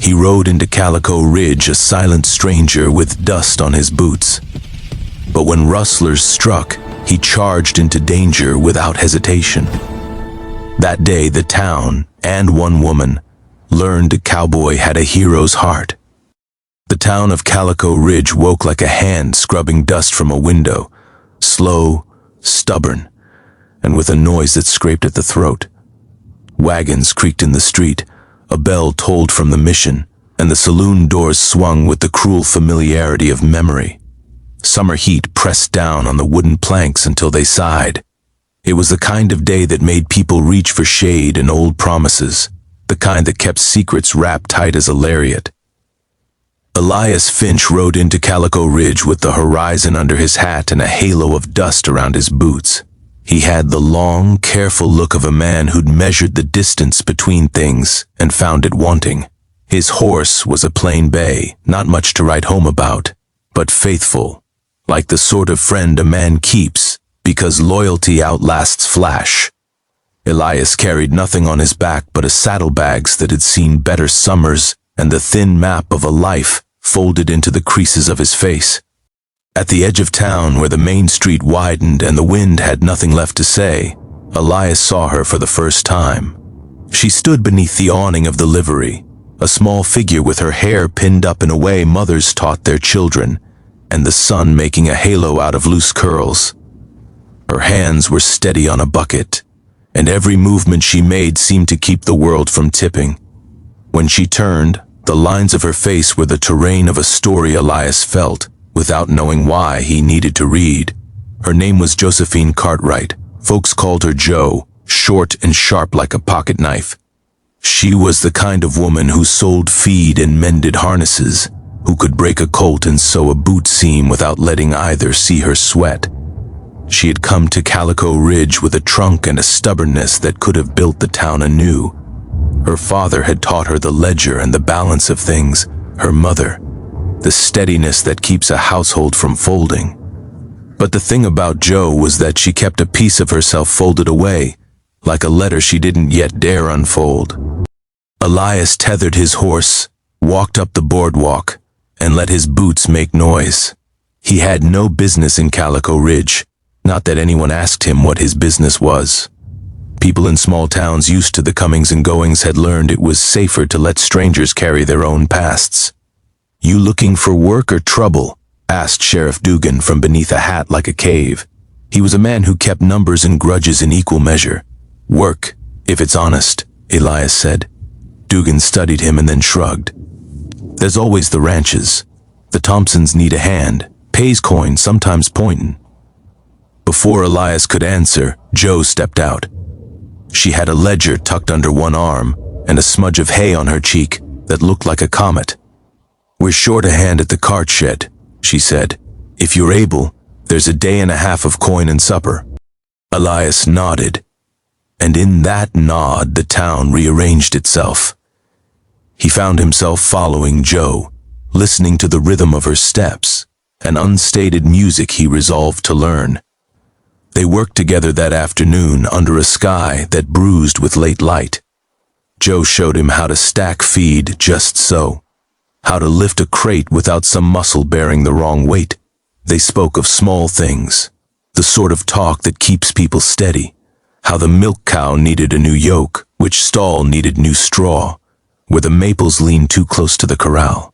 He rode into Calico Ridge, a silent stranger with dust on his boots. But when rustlers struck, he charged into danger without hesitation. That day, the town, and one woman, learned Cowboy had a hero's heart. The town of Calico Ridge woke like a hand scrubbing dust from a window, slow, stubborn, and with a noise that scraped at the throat. Wagons creaked in the street, a bell tolled from the mission, and the saloon doors swung with the cruel familiarity of memory. Summer heat pressed down on the wooden planks until they sighed. It was the kind of day that made people reach for shade and old promises, the kind that kept secrets wrapped tight as a lariat. Elias Finch rode into Calico Ridge with the horizon under his hat and a halo of dust around his boots. He had the long, careful look of a man who'd measured the distance between things and found it wanting. His horse was a plain bay, not much to write home about, but faithful, like the sort of friend a man keeps because loyalty outlasts flash. Elias carried nothing on his back but a saddlebags that had seen better summers and the thin map of a life folded into the creases of his face. At the edge of town, where the main street widened and the wind had nothing left to say, Elias saw her for the first time. She stood beneath the awning of the livery, a small figure with her hair pinned up in a way mothers taught their children, and the sun making a halo out of loose curls. Her hands were steady on a bucket, and every movement she made seemed to keep the world from tipping. When she turned, the lines of her face were the terrain of a story Elias felt, without knowing why he needed to read. Her name was Josephine Cartwright. Folks called her Jo, short and sharp like a pocket knife. She was the kind of woman who sold feed and mended harnesses, who could break a colt and sew a boot seam without letting either see her sweat. She had come to Calico Ridge with a trunk and a stubbornness that could have built the town anew. Her father had taught her the ledger and the balance of things, her mother, the steadiness that keeps a household from folding. But the thing about Jo was that she kept a piece of herself folded away, like a letter she didn't yet dare unfold. Elias tethered his horse, walked up the boardwalk, and let his boots make noise. He had no business in Calico Ridge, not that anyone asked him what his business was. People in small towns used to the comings and goings had learned it was safer to let strangers carry their own pasts. "You looking for work or trouble?" asked Sheriff Dugan from beneath a hat like a cave. He was a man who kept numbers and grudges in equal measure. "Work, if it's honest," Elias said. Dugan studied him and then shrugged. "There's always the ranches. The Thompsons need a hand, pays coin, sometimes pointin'." Before Elias could answer, Jo stepped out. She had a ledger tucked under one arm and a smudge of hay on her cheek that looked like a comet. "We're short a hand at the cart shed," she said. "If you're able, there's a day and a half of coin and supper." Elias nodded, and in that nod the town rearranged itself. He found himself following Jo, listening to the rhythm of her steps, an unstated music he resolved to learn. They worked together that afternoon under a sky that bruised with late light. Jo showed him how to stack feed just so, how to lift a crate without some muscle bearing the wrong weight. They spoke of small things, the sort of talk that keeps people steady, how the milk cow needed a new yoke, which stall needed new straw, where the maples leaned too close to the corral.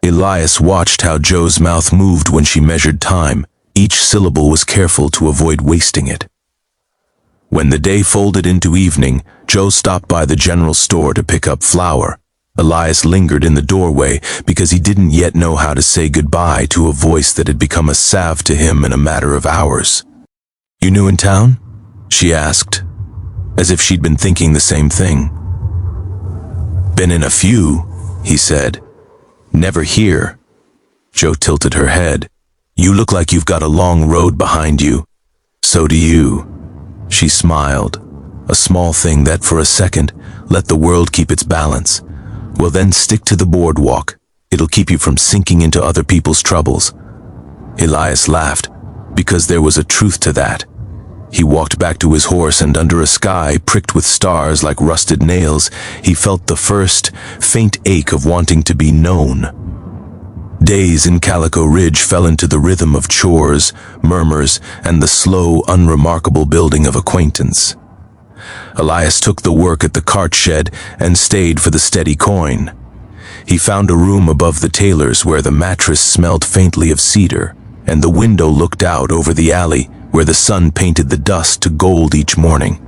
Elias watched how Jo's mouth moved when she measured time. Each syllable was careful to avoid wasting it. When the day folded into evening, Jo stopped by the general store to pick up flour. Elias lingered in the doorway because he didn't yet know how to say goodbye to a voice that had become a salve to him in a matter of hours. "You new in town?" she asked, as if she'd been thinking the same thing. "Been in a few," he said. "Never here." Jo tilted her head. "You look like you've got a long road behind you." "So do you." She smiled, a small thing that for a second let the world keep its balance. "Well then stick to the boardwalk. It'll keep you from sinking into other people's troubles." Elias laughed, because there was a truth to that. He walked back to his horse, and under a sky pricked with stars like rusted nails, he felt the first faint ache of wanting to be known. Days in Calico Ridge fell into the rhythm of chores, murmurs, and the slow, unremarkable building of acquaintance. Elias took the work at the cart shed and stayed for the steady coin. He found a room above the tailor's where the mattress smelled faintly of cedar, and the window looked out over the alley where the sun painted the dust to gold each morning.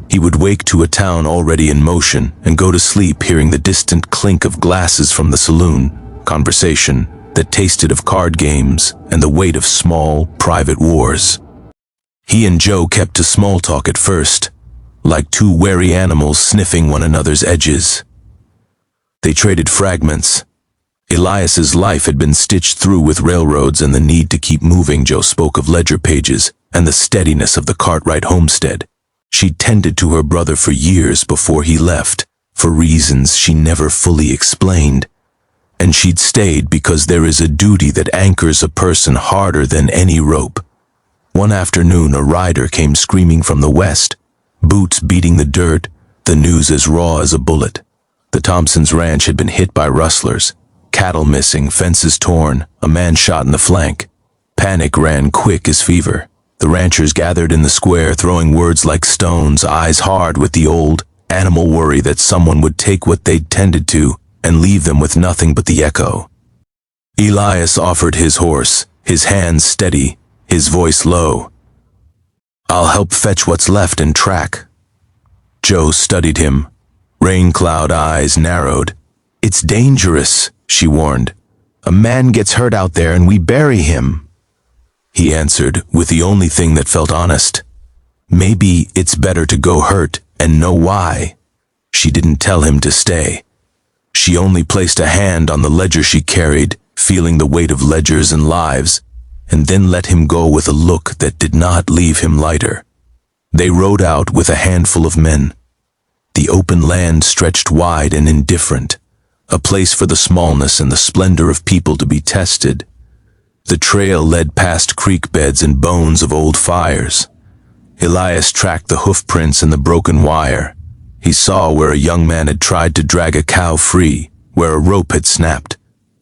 He would wake to a town already in motion and go to sleep hearing the distant clink of glasses from the saloon, conversation that tasted of card games and the weight of small, private wars. He and Joe kept to small talk at first, like two wary animals sniffing one another's edges. They traded fragments. Elias's life had been stitched through with railroads and the need to keep moving. Joe spoke of ledger pages and the steadiness of the Cartwright homestead. She'd tended to her brother for years before he left, for reasons she never fully explained. And she'd stayed because there is a duty that anchors a person harder than any rope. One afternoon, a rider came screaming from the west, boots beating the dirt, the news as raw as a bullet. The Thompsons' ranch had been hit by rustlers. Cattle missing, fences torn, a man shot in the flank. Panic ran quick as fever. The ranchers gathered in the square, throwing words like stones, eyes hard with the old, animal worry that someone would take what they'd tended to and leave them with nothing but the echo. Elias offered his horse, his hands steady, his voice low. "I'll help fetch what's left and track." Joe studied him. Rain-cloud eyes narrowed. "It's dangerous," she warned. "A man gets hurt out there and we bury him." He answered with the only thing that felt honest. "Maybe it's better to go hurt and know why." She didn't tell him to stay. She only placed a hand on the ledger she carried, feeling the weight of ledgers and lives, and then let him go with a look that did not leave him lighter. They rode out with a handful of men. The open land stretched wide and indifferent, a place for the smallness and the splendor of people to be tested. The trail led past creek beds and bones of old fires. Elias tracked the hoof prints and the broken wire. He saw where a young man had tried to drag a cow free, where a rope had snapped.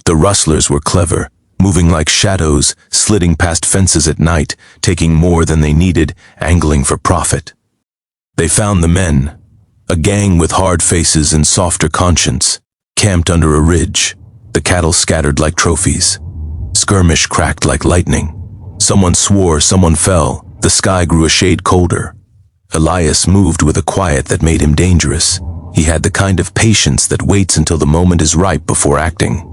The rustlers were clever, moving like shadows, slitting past fences at night, taking more than they needed, angling for profit. They found the men, a gang with hard faces and softer conscience, camped under a ridge, the cattle scattered like trophies. Skirmish cracked like lightning. Someone swore, someone fell. The sky grew a shade colder. Elias moved with a quiet that made him dangerous. He had the kind of patience that waits until the moment is ripe before acting.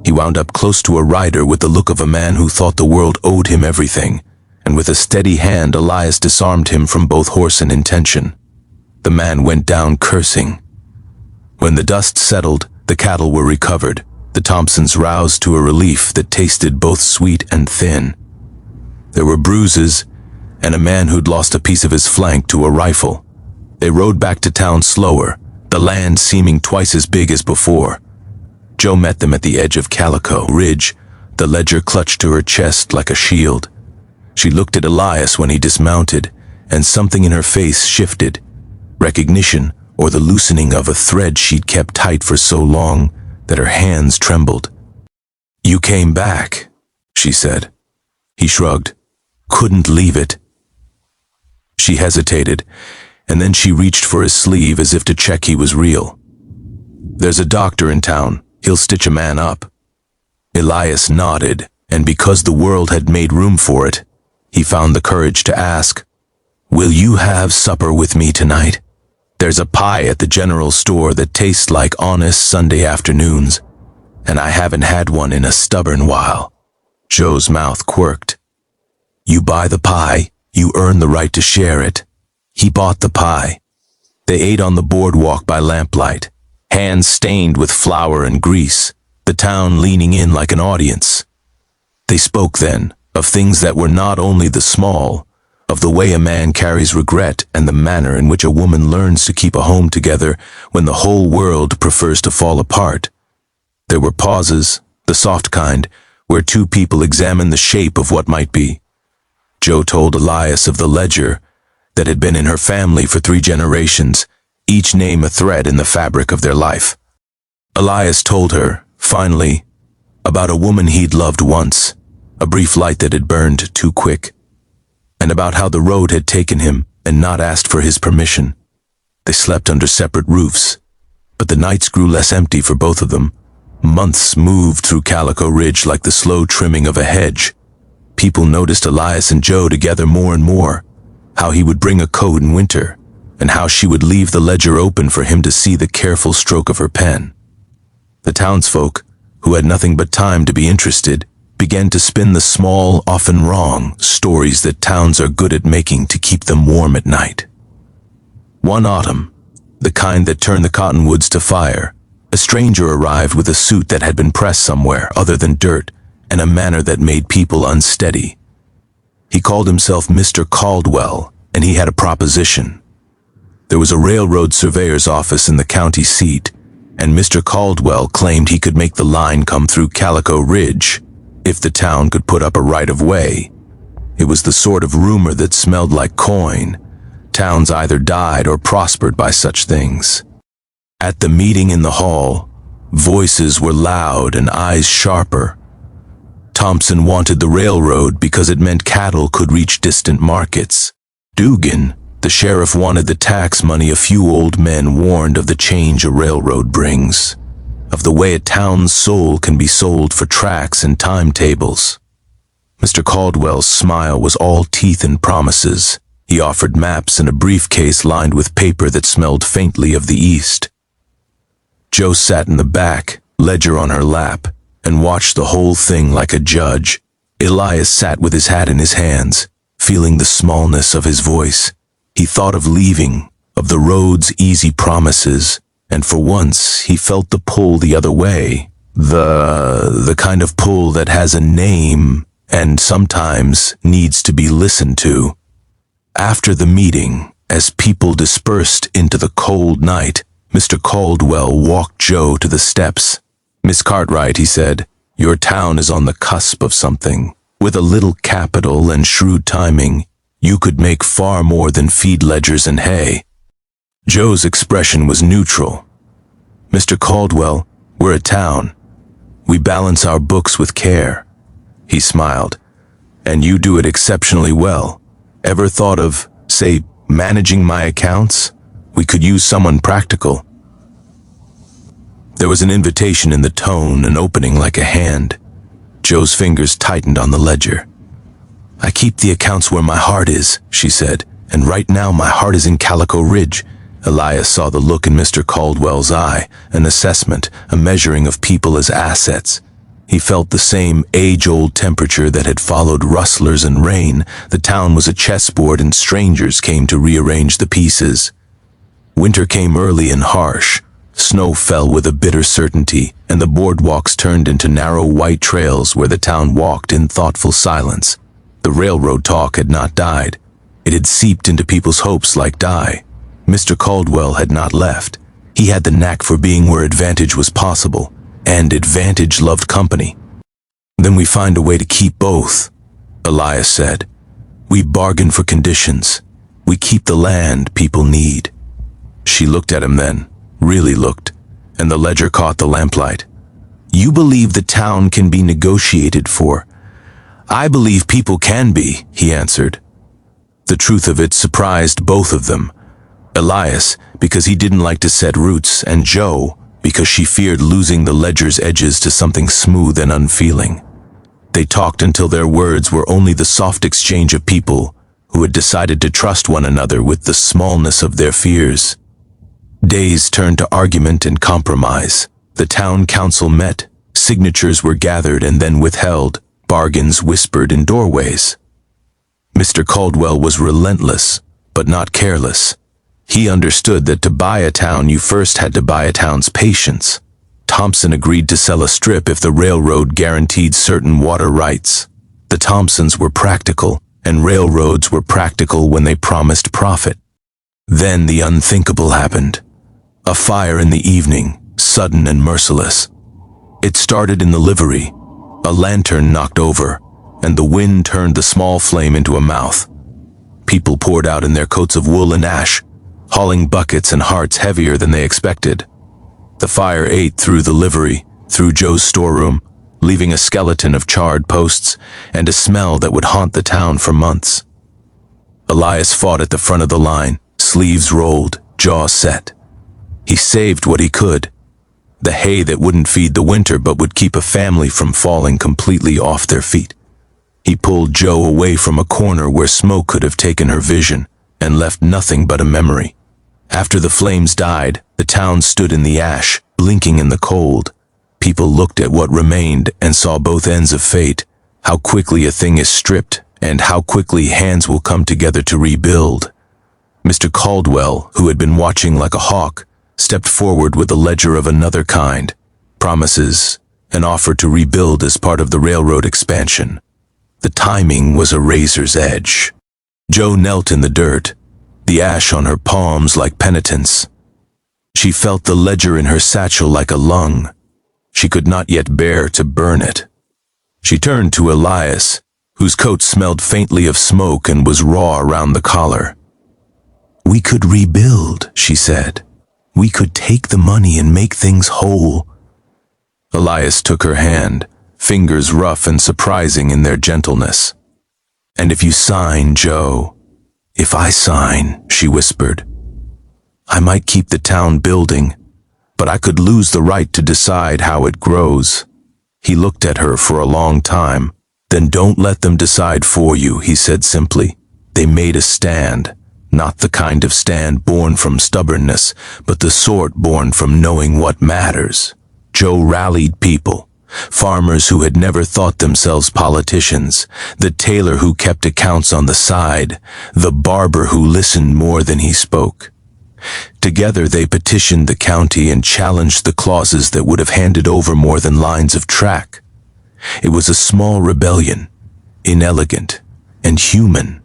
He wound up close to a rider with the look of a man who thought the world owed him everything, and with a steady hand Elias disarmed him from both horse and intention. The man went down cursing. When the dust settled, the cattle were recovered, the Thompsons roused to a relief that tasted both sweet and thin. There were bruises, and a man who'd lost a piece of his flank to a rifle. They rode back to town slower, the land seeming twice as big as before. Joe met them at the edge of Calico Ridge, the ledger clutched to her chest like a shield. She looked at Elias when he dismounted, and something in her face shifted. Recognition, or the loosening of a thread she'd kept tight for so long that her hands trembled. "You came back," she said. He shrugged. "Couldn't leave it." She hesitated, and then she reached for his sleeve as if to check he was real. "There's a doctor in town. He'll stitch a man up." Elias nodded, and because the world had made room for it, he found the courage to ask, "Will you have supper with me tonight? There's a pie at the general store that tastes like honest Sunday afternoons, and I haven't had one in a stubborn while." Joe's mouth quirked. "You buy the pie, you earn the right to share it." He bought the pie. They ate on the boardwalk by lamplight, hands stained with flour and grease, the town leaning in like an audience. They spoke then of things that were not only the small, of the way a man carries regret and the manner in which a woman learns to keep a home together when the whole world prefers to fall apart. There were pauses, the soft kind, where two people examine the shape of what might be. Joe told Elias of the ledger that had been in her family for 3 generations, each name a thread in the fabric of their life. Elias told her, finally, about a woman he'd loved once, a brief light that had burned too quick, and about how the road had taken him and not asked for his permission. They slept under separate roofs, but the nights grew less empty for both of them. Months moved through Calico Ridge like the slow trimming of a hedge. People noticed Elias and Joe together more and more, how he would bring a coat in winter, and how she would leave the ledger open for him to see the careful stroke of her pen. The townsfolk, who had nothing but time to be interested, began to spin the small, often wrong, stories that towns are good at making to keep them warm at night. One autumn, the kind that turned the cottonwoods to fire, a stranger arrived with a suit that had been pressed somewhere other than dirt, and a manner that made people unsteady. He called himself Mr. Caldwell, and he had a proposition. There was a railroad surveyor's office in the county seat, and Mr. Caldwell claimed he could make the line come through Calico Ridge if the town could put up a right-of-way. It was the sort of rumor that smelled like coin. Towns either died or prospered by such things. At the meeting in the hall, voices were loud and eyes sharper. Thompson wanted the railroad because it meant cattle could reach distant markets. Dugan, the sheriff, wanted the tax money a few old men warned of the change a railroad brings, of the way a town's soul can be sold for tracks and timetables. Mr. Caldwell's smile was all teeth and promises. He offered maps and a briefcase lined with paper that smelled faintly of the east. Joe sat in the back, ledger on her lap, and watched the whole thing like a judge. Elias sat with his hat in his hands, feeling the smallness of his voice. He thought of leaving, of the road's easy promises, and for once he felt the pull the other way. The kind of pull that has a name and sometimes needs to be listened to. After the meeting, as people dispersed into the cold night, Mr. Caldwell walked Joe to the steps. "Miss Cartwright," he said, "your town is on the cusp of something. With a little capital and shrewd timing, you could make far more than feed ledgers and hay." Joe's expression was neutral. "Mr. Caldwell, we're a town. We balance our books with care." He smiled. "And you do it exceptionally well. Ever thought of, say, managing my accounts? We could use someone practical." There was an invitation in the tone, an opening like a hand. Joe's fingers tightened on the ledger. "I keep the accounts where my heart is," she said, "and right now my heart is in Calico Ridge." Elias saw the look in Mr. Caldwell's eye, an assessment, a measuring of people as assets. He felt the same age-old temperature that had followed rustlers and rain. The town was a chessboard and strangers came to rearrange the pieces. Winter came early and harsh. Snow fell with a bitter certainty, and the boardwalks turned into narrow white trails where the town walked in thoughtful silence. The railroad talk had not died. It had seeped into people's hopes like dye. Mr. Caldwell had not left. He had the knack for being where advantage was possible, and advantage loved company. "Then we find a way to keep both," Elias said. "We bargain for conditions. We keep the land people need." She looked at him then, really looked, and the ledger caught the lamplight. "You believe the town can be negotiated for." "I believe people can be," he answered. The truth of it surprised both of them. Elias, because he didn't like to set roots, and Joe, because she feared losing the ledger's edges to something smooth and unfeeling. They talked until their words were only the soft exchange of people who had decided to trust one another with the smallness of their fears. Days turned to argument and compromise. The town council met, signatures were gathered and then withheld, bargains whispered in doorways. Mr. Caldwell was relentless, but not careless. He understood that to buy a town you first had to buy a town's patience. Thompson agreed to sell a strip if the railroad guaranteed certain water rights. The Thompsons were practical, and railroads were practical when they promised profit. Then the unthinkable happened. A fire in the evening, sudden and merciless. It started in the livery. A lantern knocked over, and the wind turned the small flame into a mouth. People poured out in their coats of wool and ash, hauling buckets and hearts heavier than they expected. The fire ate through the livery, through Joe's storeroom, leaving a skeleton of charred posts and a smell that would haunt the town for months. Elias fought at the front of the line, sleeves rolled, jaw set. He saved what he could, the hay that wouldn't feed the winter but would keep a family from falling completely off their feet. He pulled Joe away from a corner where smoke could have taken her vision and left nothing but a memory. After the flames died, the town stood in the ash, blinking in the cold. People looked at what remained and saw both ends of fate, how quickly a thing is stripped and how quickly hands will come together to rebuild. Mr. Caldwell, who had been watching like a hawk, stepped forward with a ledger of another kind, promises, an offer to rebuild as part of the railroad expansion. The timing was a razor's edge. Joe knelt in the dirt, the ash on her palms like penitence. She felt the ledger in her satchel like a lung. She could not yet bear to burn it. She turned to Elias, whose coat smelled faintly of smoke and was raw around the collar. "We could rebuild," she said. "We could take the money and make things whole." Elias took her hand, fingers rough and surprising in their gentleness. "And if you sign, Joe—" "If I sign," she whispered, "I might keep the town building, but I could lose the right to decide how it grows." He looked at her for a long time. "Then don't let them decide for you," he said simply. "They made a stand, not the kind of stand born from stubbornness, but the sort born from knowing what matters." Joe rallied people. Farmers who had never thought themselves politicians, the tailor who kept accounts on the side, the barber who listened more than he spoke. Together they petitioned the county and challenged the clauses that would have handed over more than lines of track. It was a small rebellion, inelegant and human,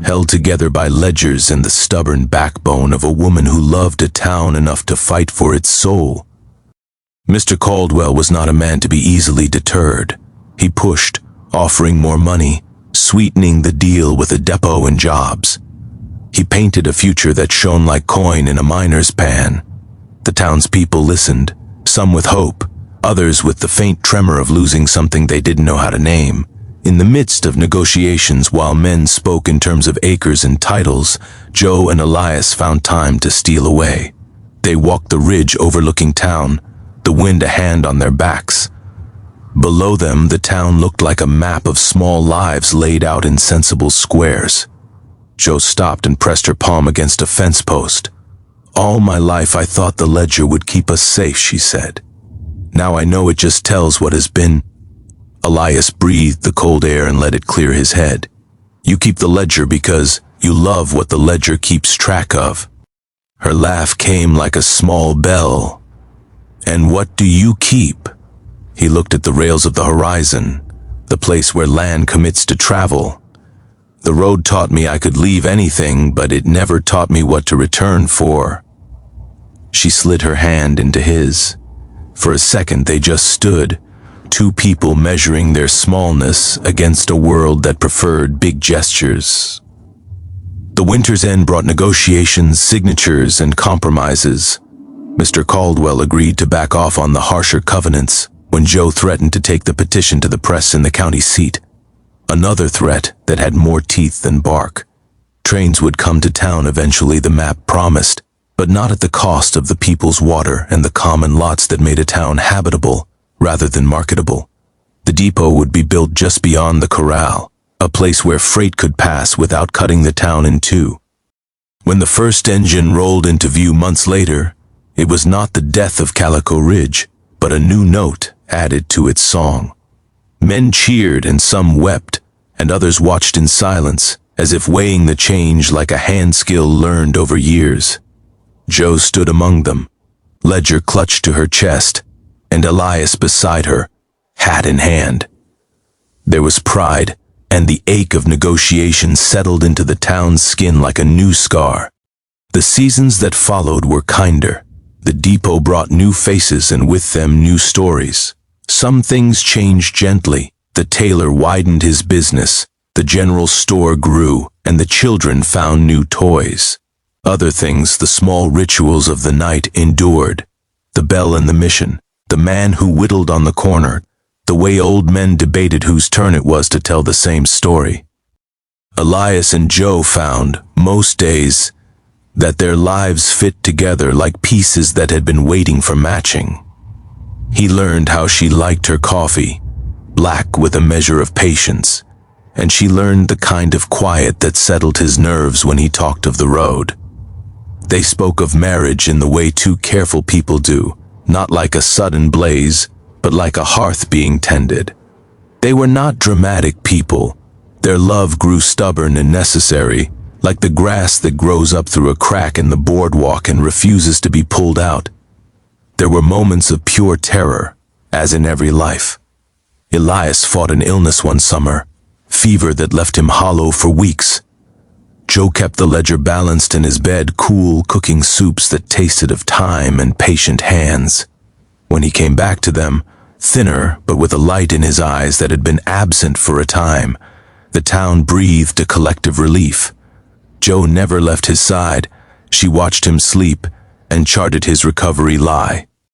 held together by ledgers and the stubborn backbone of a woman who loved a town enough to fight for its soul. Mr. Caldwell was not a man to be easily deterred. He pushed, offering more money, sweetening the deal with a depot and jobs. He painted a future that shone like coin in a miner's pan. The townspeople listened, some with hope, others with the faint tremor of losing something they didn't know how to name. In the midst of negotiations, while men spoke in terms of acres and titles, Joe and Elias found time to steal away. They walked the ridge overlooking town, the wind a hand on their backs. Below them, the town looked like a map of small lives laid out in sensible squares. Joe stopped and pressed her palm against a fence post. "All my life I thought the ledger would keep us safe," she said. "Now I know it just tells what has been." Elias breathed the cold air and let it clear his head. "You keep the ledger because you love what the ledger keeps track of." Her laugh came like a small bell. "And what do you keep?" He looked at the rails of the horizon, the place where land commits to travel. "The road taught me I could leave anything, but it never taught me what to return for." She slid her hand into his. For a second they just stood, two people measuring their smallness against a world that preferred big gestures. The winter's end brought negotiations, signatures, and compromises. Mr. Caldwell agreed to back off on the harsher covenants when Joe threatened to take the petition to the press in the county seat. Another threat that had more teeth than bark. Trains would come to town eventually, the map promised, but not at the cost of the people's water and the common lots that made a town habitable rather than marketable. The depot would be built just beyond the corral, a place where freight could pass without cutting the town in two. When the first engine rolled into view months later, it was not the death of Calico Ridge, but a new note added to its song. Men cheered and some wept, and others watched in silence, as if weighing the change like a hand skill learned over years. Joe stood among them, ledger clutched to her chest, and Elias beside her, hat in hand. There was pride, and the ache of negotiation settled into the town's skin like a new scar. The seasons that followed were kinder. The depot brought new faces and with them new stories. Some things changed gently, The tailor widened his business, the general store grew, and the children found new toys. Other things, the small rituals of the night, endured. The bell in the mission, the man who whittled on the corner, the way old men debated whose turn it was to tell the same story. Elias and Joe found, most days, that their lives fit together like pieces that had been waiting for matching. He learned how she liked her coffee, black with a measure of patience, and she learned the kind of quiet that settled his nerves when he talked of the road. They spoke of marriage in the way two careful people do, not like a sudden blaze, but like a hearth being tended. They were not dramatic people. Their love grew stubborn and necessary, like the grass that grows up through a crack in the boardwalk and refuses to be pulled out. There were moments of pure terror, as in every life. Elias fought an illness one summer, fever that left him hollow for weeks. Joe kept the ledger balanced in his bed, cool, cooking soups that tasted of time and patient hands. When he came back to them, thinner but with a light in his eyes that had been absent for a time, the town breathed a collective relief. Joe never left his side. She watched him sleep and charted his recovery lie.